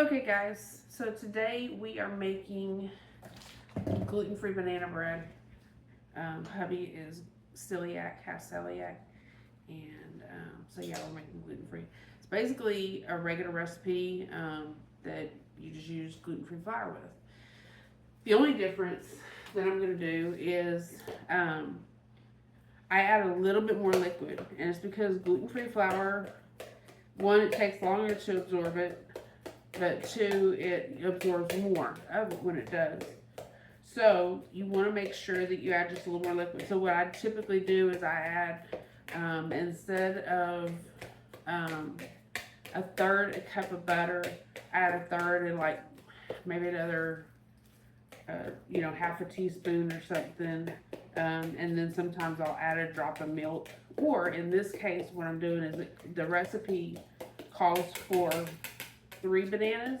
Okay guys, so today we are making gluten-free banana bread. Hubby is celiac, half celiac, and so yeah, we're making gluten-free. It's basically a regular recipe that you just use gluten-free flour with. The only difference that I'm going to do is I add a little bit more liquid, and it's because gluten-free flour, one, it takes longer to absorb it, but two, it absorbs more of it when it does. So you want to make sure that you add just a little more liquid. So what I typically do is I add, instead of a third a cup of butter, I add a third and like maybe another, half a teaspoon or something. And then sometimes I'll add a drop of milk. Or in this case, what I'm doing is the recipe calls for 3 bananas,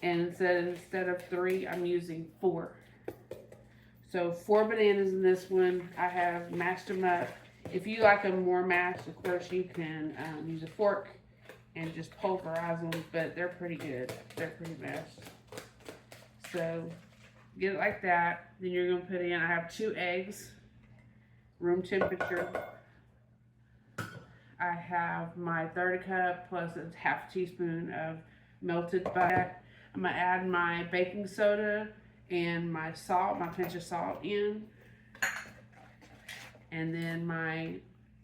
and instead of 3, I'm using 4. So 4 bananas in this one. I have mashed them up. If you like them more mashed, of course you can use a fork and just pulverize them, but they're pretty good. They're pretty mashed. So get it like that. Then you're going to put in, I have 2 eggs, room temperature. I have my third cup plus a half teaspoon of melted butter. I'm going to add my baking soda and my salt, my pinch of salt in. And then my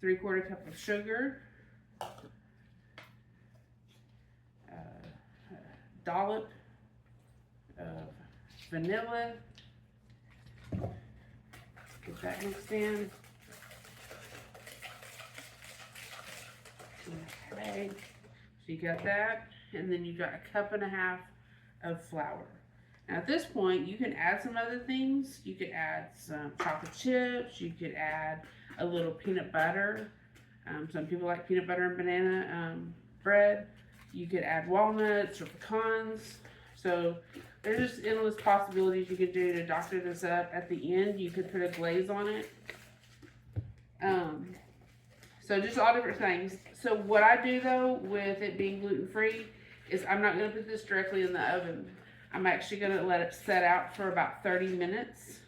3/4 cup of sugar. Dollop of vanilla. Get that mixed in. Okay, so you got that, and then you got 1.5 cups of flour. Now at this point, you can add some other things. You could add some chocolate chips. You could add a little peanut butter. Some people like peanut butter and banana bread. You could add walnuts or pecans. So there's just endless possibilities you could do to doctor this up. At the end, you could put a glaze on it. So just all different things. So what I do though with it being gluten-free is I'm not going to put this directly in the oven. I'm actually going to let it set out for about 30 minutes.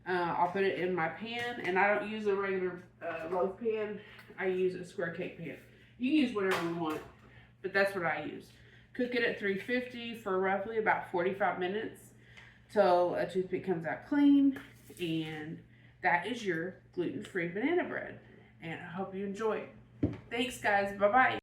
I'll put it in my pan, and I don't use a regular loaf pan. I use a square cake pan. You can use whatever you want, but that's what I use. Cook it at 350 for roughly about 45 minutes till a toothpick comes out clean, and that is your gluten-free banana bread. And I hope you enjoy it. Thanks, guys. Bye-bye.